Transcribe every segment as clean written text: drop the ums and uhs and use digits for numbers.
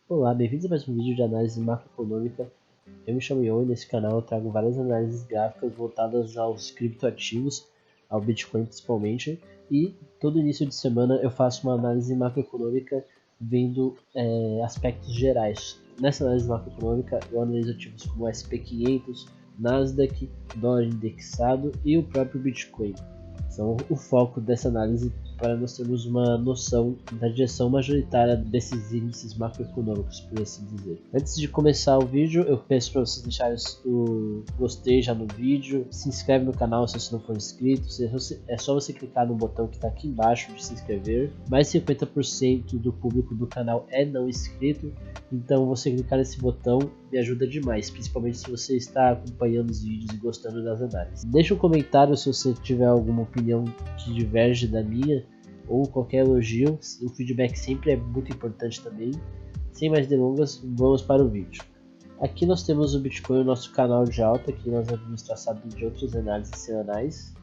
Olá, bem-vindos a mais um vídeo de análise macroeconômica. Eu me chamo Ion e nesse canal eu trago várias análises gráficas voltadas aos criptoativos, ao Bitcoin principalmente, e todo início de semana eu faço uma análise macroeconômica vendo aspectos gerais. Nessa análise macroeconômica eu analiso ativos como o SP500, Nasdaq, dólar indexado e o próprio Bitcoin. São o foco dessa análise para nós termos uma noção da direção majoritária desses índices macroeconômicos, por assim dizer. Antes de começar o vídeo, eu peço para vocês deixarem o gostei já no vídeo, se inscreve no canal se você não for inscrito, é só você clicar no botão que está aqui embaixo de se inscrever. Mais de 50% do público do canal é não inscrito, então você clicar nesse botão me ajuda demais, principalmente se você está acompanhando os vídeos e gostando das análises. Deixa um comentário se você tiver alguma opinião que diverge da minha ou qualquer elogio, o feedback sempre é muito importante também. Sem mais delongas, vamos para o vídeo. Aqui nós temos o Bitcoin, o nosso canal de alta, que nós havíamos traçado de outras análises semanais,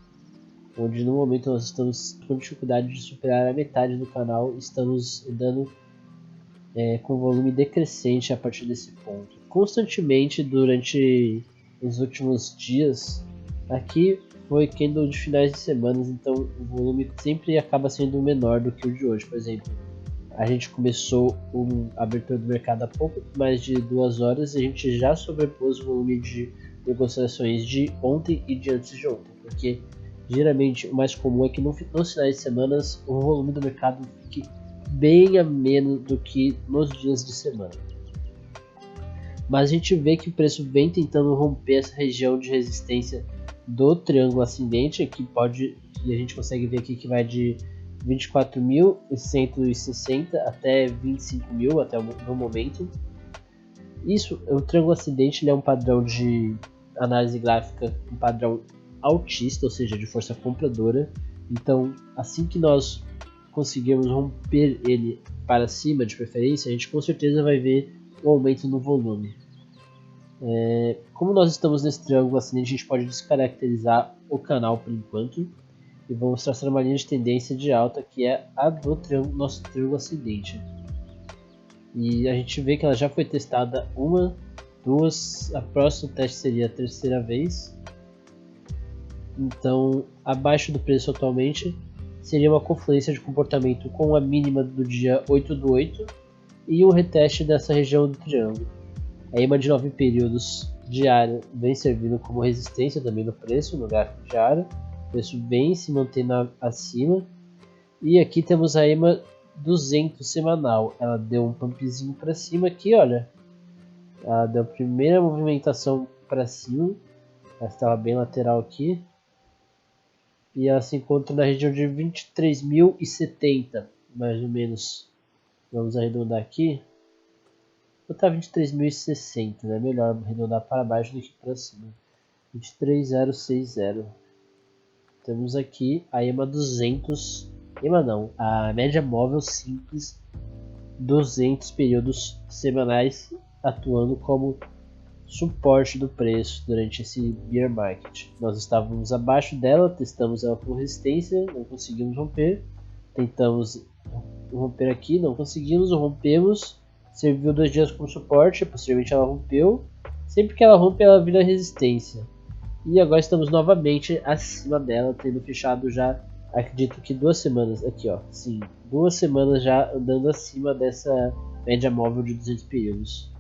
onde no momento nós estamos com dificuldade de superar a metade do canal, estamos andando com volume decrescente a partir desse ponto. Constantemente durante os últimos dias, aqui foi candle de finais de semana, então o volume sempre acaba sendo menor do que o de hoje. Por exemplo, a gente começou a abertura do mercado há pouco mais de 2 horas e a gente já sobrepôs o volume de negociações de ontem e de antes de ontem, porque geralmente o mais comum é que nos finais de semana o volume do mercado fique bem a menos do que nos dias de semana. Mas a gente vê que o preço vem tentando romper essa região de resistência do triângulo ascendente, e a gente consegue ver aqui que vai de 24.160 até 25.000 até no momento. Isso, o triângulo ascendente, ele é um padrão de análise gráfica, um padrão altista, ou seja, de força compradora. Então, assim que nós conseguirmos romper ele para cima, de preferência, a gente com certeza vai ver um aumento no volume. Como nós estamos nesse triângulo ascendente, a gente pode descaracterizar o canal por enquanto e vamos traçar uma linha de tendência de alta que é a do nosso triângulo ascendente. E a gente vê que ela já foi testada uma, duas, a próxima teste seria a terceira vez. Então, abaixo do preço atualmente seria uma confluência de comportamento com a mínima do dia 8/8 e um reteste dessa região do triângulo. A EMA de 9 períodos diária vem servindo como resistência também no preço, no gráfico diário. O preço vem se mantendo acima. E aqui temos a EMA 200 semanal. Ela deu um pumpzinho para cima aqui, olha. Ela deu a primeira movimentação para cima. Ela estava bem lateral aqui. E ela se encontra na região de 23.070, mais ou menos. Vamos arredondar aqui. Vou botar 23.060, né? Melhor arredondar para baixo do que para cima. 23.060. Temos aqui a EMA 200. EMA não, a média móvel simples 200 períodos semanais atuando como suporte do preço durante esse bear market. Nós estávamos abaixo dela, testamos ela com resistência, não conseguimos romper. Tentamos romper aqui, não conseguimos, rompemos. Serviu 2 dias como suporte, posteriormente ela rompeu. Sempre que ela rompe, ela vira resistência. E agora estamos novamente acima dela, tendo fechado já, acredito que 2 semanas. Aqui ó, sim, 2 semanas já andando acima dessa média móvel de 200 períodos.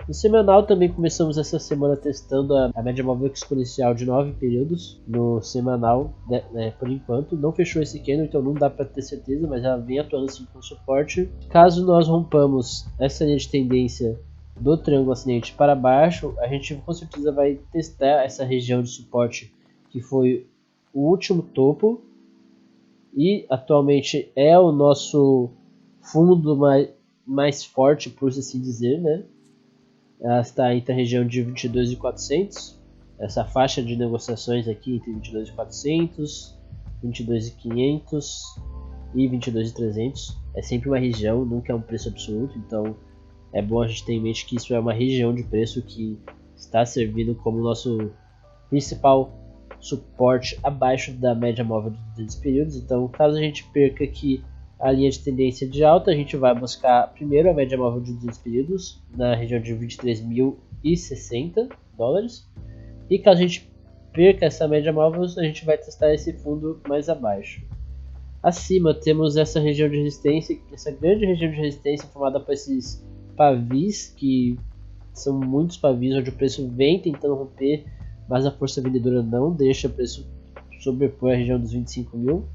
No semanal também começamos essa semana testando a média móvel exponencial de 9 períodos no semanal, né, por enquanto. Não fechou esse candle, então não dá para ter certeza, mas ela vem atuando assim com suporte. Caso nós rompamos essa linha de tendência do triângulo ascendente para baixo, a gente com certeza vai testar essa região de suporte que foi o último topo e atualmente é o nosso fundo mais forte, por assim dizer, né? Ela está entre a região de 22.400, essa faixa de negociações aqui entre 22.400, 22.500 e 22.300. É sempre uma região, nunca é um preço absoluto, então é bom a gente ter em mente que isso é uma região de preço que está servindo como nosso principal suporte abaixo da média móvel de 200 períodos. Então, caso a gente perca aqui a linha de tendência de alta, a gente vai buscar primeiro a média móvel de 200 períodos na região de 23.060 dólares. E caso a gente perca essa média móvel, a gente vai testar esse fundo mais abaixo. Acima temos essa região de resistência, essa grande região de resistência formada por esses pavis, que são muitos pavis onde o preço vem tentando romper, mas a força vendedora não deixa o preço sobrepor a região dos 25 mil.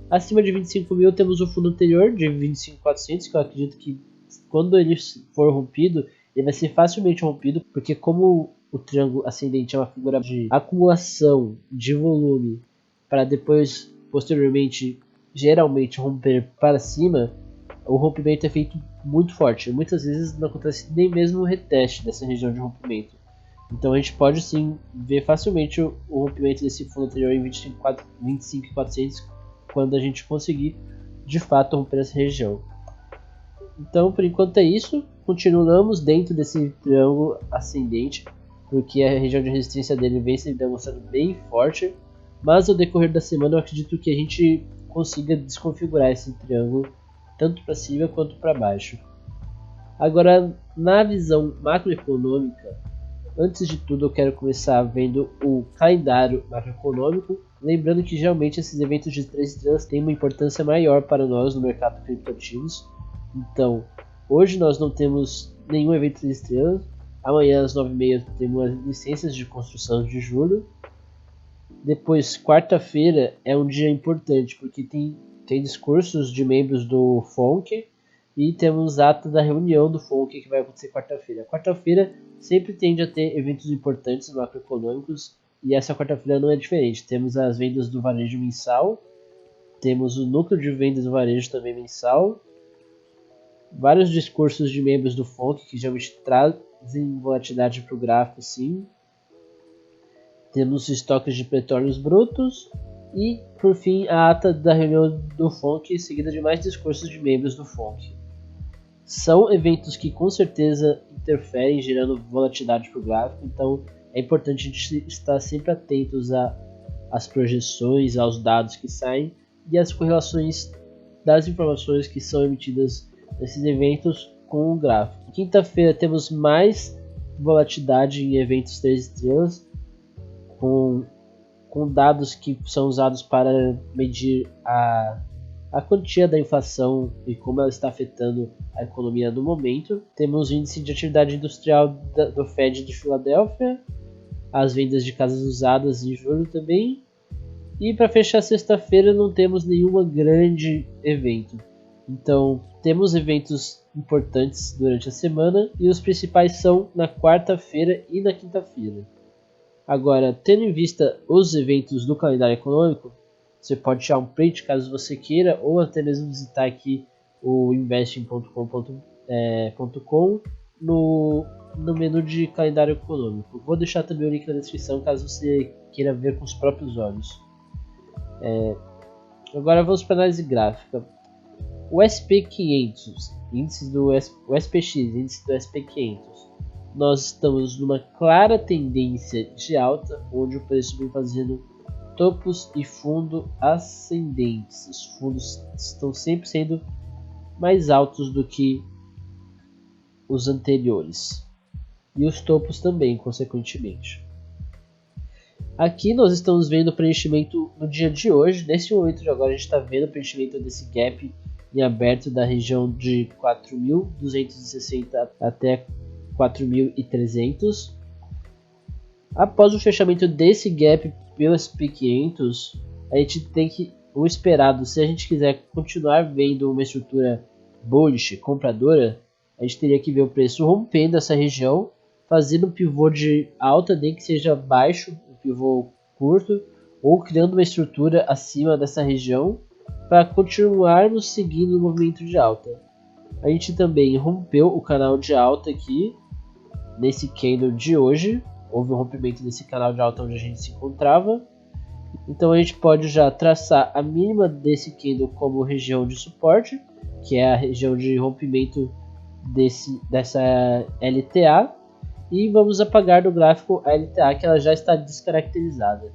Acima de 25 mil temos o fundo anterior de 25.400, que eu acredito que quando ele for rompido, ele vai ser facilmente rompido, porque como o triângulo ascendente é uma figura de acumulação de volume para depois, posteriormente, geralmente romper para cima, o rompimento é feito muito forte. Muitas vezes não acontece nem mesmo o reteste dessa região de rompimento. Então a gente pode sim ver facilmente o rompimento desse fundo anterior em 25.400 quando a gente conseguir de fato romper essa região. Então por enquanto é isso, continuamos dentro desse triângulo ascendente, porque a região de resistência dele vem se demonstrando bem forte, mas ao decorrer da semana eu acredito que a gente consiga desconfigurar esse triângulo tanto para cima quanto para baixo. Agora, na visão macroeconômica, antes de tudo eu quero começar vendo o calendário macroeconômico, lembrando que geralmente esses eventos de 3 estrelas têm uma importância maior para nós no mercado de criptoativos. Então, hoje nós não temos nenhum evento de 3 estrelas, amanhã às 9h30 temos as licenças de construção de julho. Depois, quarta-feira é um dia importante porque tem discursos de membros do FONC e temos ata da reunião do FONC que vai acontecer quarta-feira. Quarta-feira sempre tende a ter eventos importantes macroeconômicos e essa quarta-feira não é diferente. Temos as vendas do varejo mensal, temos o núcleo de vendas do varejo também mensal, vários discursos de membros do FONC que geralmente trazem volatilidade para o gráfico, sim. Temos estoques de petróleos brutos e, por fim, a ata da reunião do FONC, seguida de mais discursos de membros do FONC. São eventos que com certeza interferem, gerando volatilidade para o gráfico, então é importante a gente estar sempre atentos às projeções, aos dados que saem e às correlações das informações que são emitidas nesses eventos com o gráfico. Quinta-feira temos mais volatilidade em eventos 3 estrelas, com dados que são usados para medir a quantia da inflação e como ela está afetando a economia no momento. Temos o índice de atividade industrial do Fed de Filadélfia, as vendas de casas usadas em julho também. E para fechar sexta-feira não temos nenhum grande evento. Então temos eventos importantes durante a semana e os principais são na quarta-feira e na quinta-feira. Agora, tendo em vista os eventos do calendário econômico, você pode tirar um print caso você queira, ou até mesmo visitar aqui o investing.com no menu de calendário econômico. Vou deixar também o link na descrição caso você queira ver com os próprios olhos. Agora vamos para a análise gráfica. O SP500, o SPX, índice do SP500. Nós estamos numa clara tendência de alta, onde o preço vem fazendo topos e fundo ascendentes. Os fundos estão sempre sendo mais altos do que os anteriores. E os topos também, consequentemente. Aqui nós estamos vendo o preenchimento no dia de hoje. Nesse momento de agora a gente está vendo o preenchimento desse gap em aberto da região de 4.260 até 4.300. Após o fechamento desse gap pelo SP500, a gente tem que o esperado, se a gente quiser continuar vendo uma estrutura bullish, compradora, a gente teria que ver o preço rompendo essa região, fazendo um pivô de alta, nem que seja baixo, um pivô curto, ou criando uma estrutura acima dessa região para continuarmos seguindo o movimento de alta. A gente também rompeu o canal de alta aqui, nesse candle de hoje, houve um rompimento desse canal de alta onde a gente se encontrava. Então a gente pode já traçar a mínima desse candle como região de suporte, que é a região de rompimento dessa LTA, e vamos apagar do gráfico a LTA, que ela já está descaracterizada.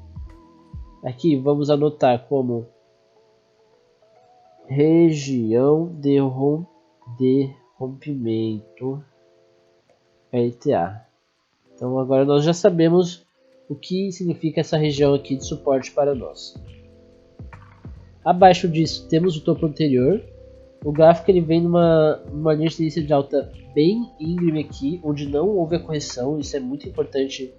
Aqui vamos anotar como região de rompimento LTA. Então agora nós já sabemos o que significa essa região aqui de suporte para nós. Abaixo disso temos o topo anterior. O gráfico ele vem numa linha de tendência de alta bem íngreme aqui, onde não houve a correção. Isso é muito importante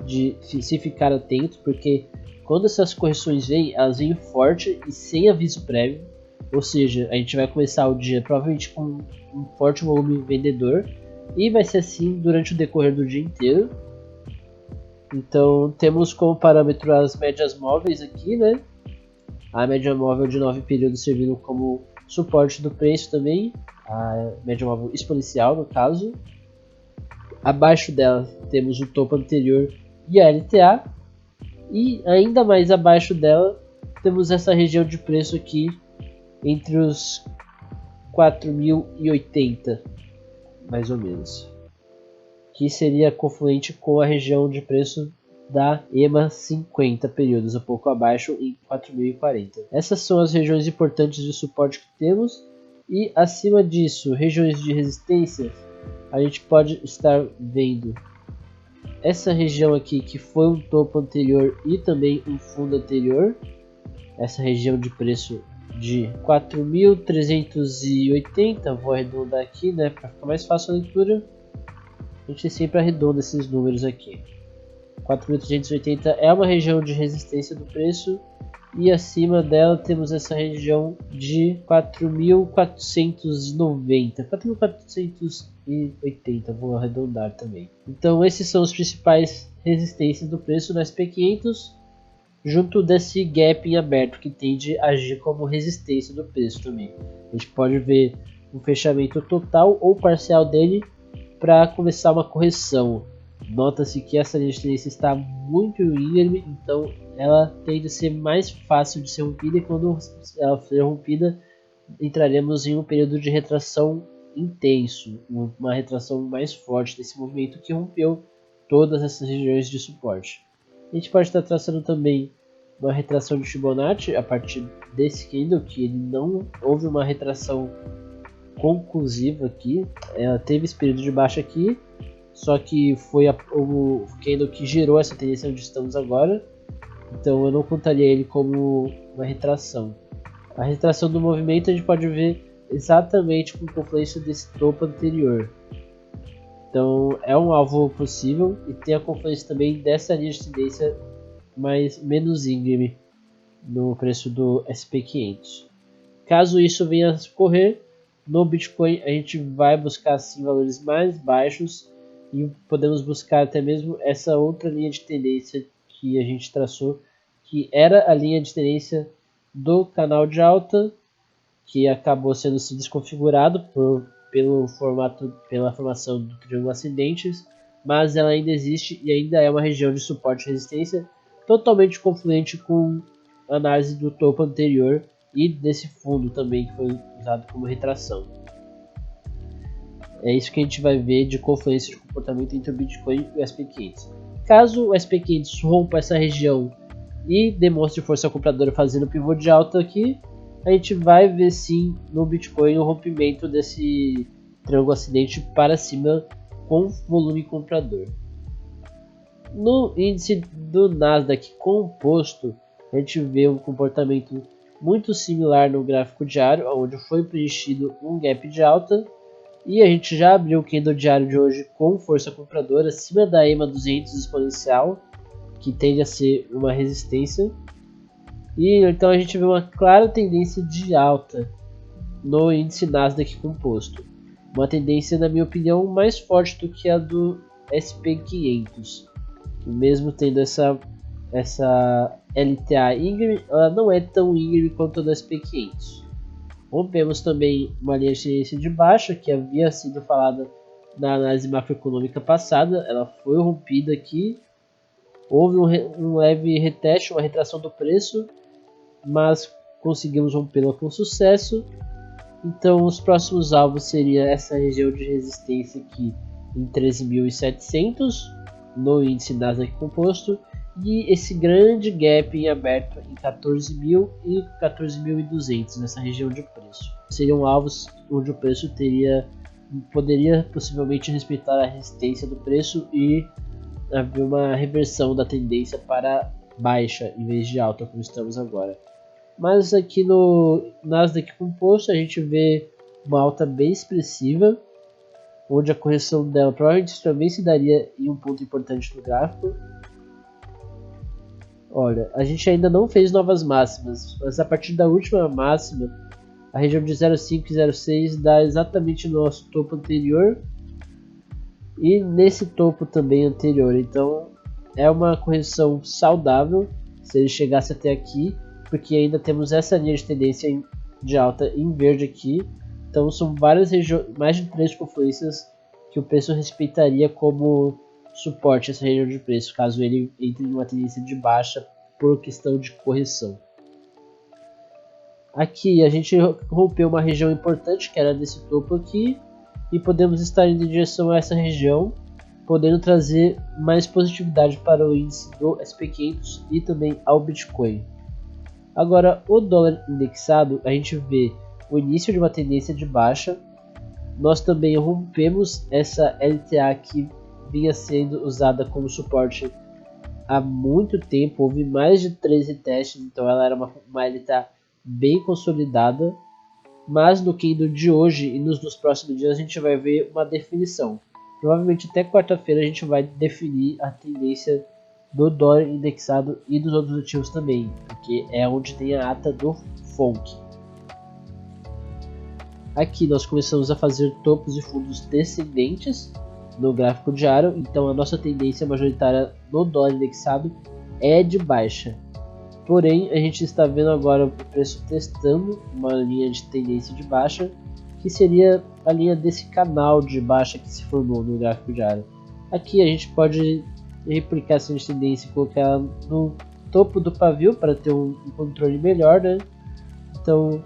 de se ficar atento, porque quando essas correções vêm, elas vêm forte e sem aviso prévio. Ou seja, a gente vai começar o dia provavelmente com um forte volume vendedor e vai ser assim durante o decorrer do dia inteiro. Então temos como parâmetro as médias móveis aqui, né? A média móvel de 9 períodos servindo como suporte do preço também, a média móvel exponencial no caso. Abaixo dela temos o topo anterior e a LTA, e ainda mais abaixo dela temos essa região de preço aqui entre os 4.080 mais ou menos, que seria confluente com a região de preço da EMA 50 períodos, um pouco abaixo em 4.040. Essas são as regiões importantes de suporte que temos, e acima disso, regiões de resistência, a gente pode estar vendo essa região aqui que foi um topo anterior e também um fundo anterior, essa região de preço de 4.380, vou arredondar aqui, né, para ficar mais fácil a leitura. A gente sempre arredonda esses números aqui. 4.380 é uma região de resistência do preço, e acima dela temos essa região de 4.490, 4.480, vou arredondar também. Então esses são os principais resistências do preço no SP500, junto desse gap em aberto que tende a agir como resistência do preço também. A gente pode ver um fechamento total ou parcial dele para começar uma correção. Nota-se que essa linha de tendência está muito íngreme, então ela tende a ser mais fácil de ser rompida, e quando ela for rompida entraremos em um período de retração intenso, uma retração mais forte desse movimento que rompeu todas essas regiões de suporte. A gente pode estar traçando também uma retração de Fibonacci a partir desse candle, que ele não houve uma retração conclusiva aqui, ela teve esse período de baixa aqui, só que foi o candle que gerou essa tendência onde estamos agora, então eu não contaria ele como uma retração. A retração do movimento a gente pode ver exatamente com confluência desse topo anterior, então é um alvo possível, e tem a confluência também dessa linha de tendência menos íngreme no preço do SP500. Caso isso venha a ocorrer, no Bitcoin a gente vai buscar sim valores mais baixos, e podemos buscar até mesmo essa outra linha de tendência que a gente traçou, que era a linha de tendência do canal de alta, que acabou sendo se desconfigurado pela formação do triângulo ascendentes, mas ela ainda existe e ainda é uma região de suporte e resistência totalmente confluente com a análise do topo anterior e desse fundo também que foi usado como retração. É isso que a gente vai ver de confluência de comportamento entre o Bitcoin e o SP500. Caso o SP500 rompa essa região e demonstre força compradora fazendo pivô de alta aqui, a gente vai ver sim no Bitcoin o rompimento desse triângulo ascendente para cima com volume comprador. No índice do Nasdaq composto, a gente vê um comportamento muito similar no gráfico diário, onde foi preenchido um gap de alta, e a gente já abriu o candle diário de hoje com força compradora acima da EMA 200 exponencial, que tende a ser uma resistência, e então a gente vê uma clara tendência de alta no índice Nasdaq composto, uma tendência, na minha opinião, mais forte do que a do SP500, mesmo tendo essa LTA íngreme, ela não é tão íngreme quanto a do SP500. Rompemos também uma linha de tendência de baixa que havia sido falada na análise macroeconômica passada, ela foi rompida aqui, houve um leve reteste, uma retração do preço, mas conseguimos rompê-la com sucesso. Então os próximos alvos seriam essa região de resistência aqui em 13.700 no índice Nasdaq composto, e esse grande gap em aberto em 14.000 e 14.200 nessa região de preço. Seriam alvos onde o preço poderia possivelmente respeitar a resistência do preço e haver uma reversão da tendência para baixa em vez de alta como estamos agora. Mas aqui no Nasdaq Composto a gente vê uma alta bem expressiva, onde a correção dela provavelmente também se daria em um ponto importante do gráfico. Olha, a gente ainda não fez novas máximas, mas a partir da última máxima, a região de 0,5 e 0,6 dá exatamente no nosso topo anterior e nesse topo também anterior. Então é uma correção saudável se ele chegasse até aqui, porque ainda temos essa linha de tendência de alta em verde aqui. Então são várias regiões, mais de 3 confluências que o preço respeitaria como suporte essa região de preço, caso ele entre em uma tendência de baixa por questão de correção. Aqui a gente rompeu uma região importante que era desse topo aqui e podemos estar indo em direção a essa região, podendo trazer mais positividade para o índice do SP500 e também ao Bitcoin. Agora, o dólar indexado, a gente vê o início de uma tendência de baixa. Nós também rompemos essa LTA que vinha sendo usada como suporte há muito tempo. Houve mais de 13 testes, então ela era uma LTA bem consolidada. Mas no candle de hoje e nos próximos dias a gente vai ver uma definição. Provavelmente até quarta-feira a gente vai definir a tendência do dólar indexado e dos outros ativos também, porque é onde tem a ata do FONC. Aqui nós começamos a fazer topos e fundos descendentes no gráfico diário, então a nossa tendência majoritária no dólar indexado é de baixa. Porém, a gente está vendo agora o preço testando uma linha de tendência de baixa, que seria a linha desse canal de baixa que se formou no gráfico diário. Aqui a gente pode replicar essa tendência e colocar ela no topo do pavio para ter um controle melhor, né? Então,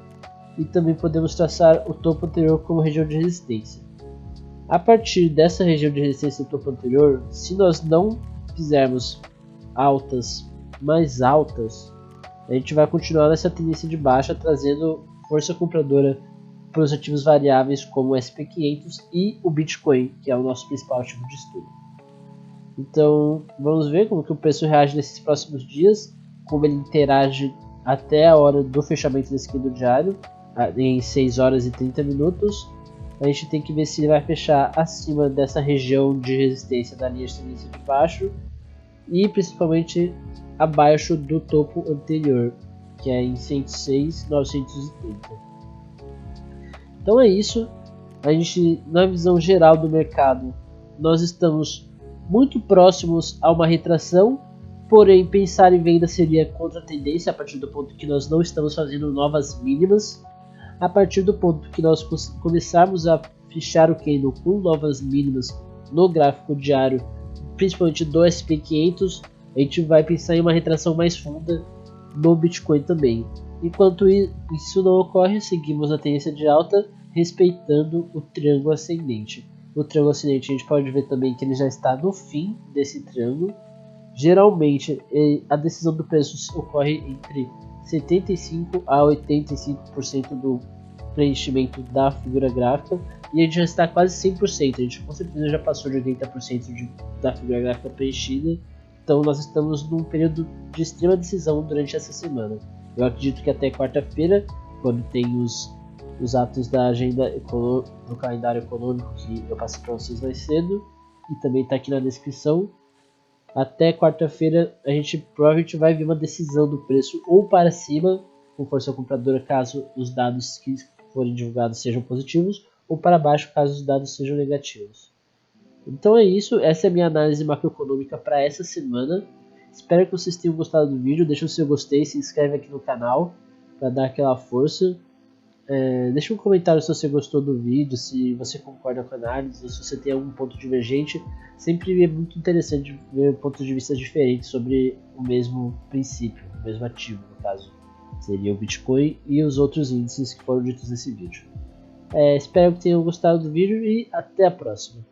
e também podemos traçar o topo anterior como região de resistência. A partir dessa região de resistência do topo anterior, se nós não fizermos altas mais altas, a gente vai continuar nessa tendência de baixa, trazendo força compradora para os ativos variáveis como o SP500 e o Bitcoin, que é o nosso principal ativo de estudo. Então vamos ver como que o preço reage nesses próximos dias, como ele interage até a hora do fechamento desse candle diário, em 6 horas e 30 minutos. A gente tem que ver se ele vai fechar acima dessa região de resistência da linha de tendência de baixo e principalmente abaixo do topo anterior, que é em 106.930. Então é isso. A gente, na visão geral do mercado, nós estamos muito próximos a uma retração, porém pensar em venda seria contra a tendência a partir do ponto que nós não estamos fazendo novas mínimas. A partir do ponto que nós começarmos a fechar o candle com novas mínimas no gráfico diário, principalmente do SP500, a gente vai pensar em uma retração mais funda no Bitcoin também. Enquanto isso não ocorre, seguimos a tendência de alta, respeitando o triângulo ascendente. O triângulo ascendente a gente pode ver também que ele já está no fim desse triângulo. Geralmente a decisão do preço ocorre entre 75 a 85% do preenchimento da figura gráfica, e a gente já está quase 100%, a gente com certeza já passou de 80% da figura gráfica preenchida. Então nós estamos num período de extrema decisão durante essa semana. Eu acredito que até quarta-feira, quando tem os atos da agenda do calendário econômico que eu passei para vocês mais cedo, e também está aqui na descrição, até quarta-feira a gente provavelmente vai ver uma decisão do preço ou para cima, com força compradora caso os dados que forem divulgados sejam positivos, ou para baixo caso os dados sejam negativos. Então é isso, essa é a minha análise macroeconômica para essa semana. Espero que vocês tenham gostado do vídeo, deixa o seu gostei, se inscreve aqui no canal para dar aquela força. Deixa um comentário se você gostou do vídeo, se você concorda com a análise, se você tem algum ponto divergente. Sempre é muito interessante ver pontos de vista diferentes sobre o mesmo princípio, o mesmo ativo, no caso. Seria o Bitcoin e os outros índices que foram ditos nesse vídeo. Espero que tenham gostado do vídeo e até a próxima.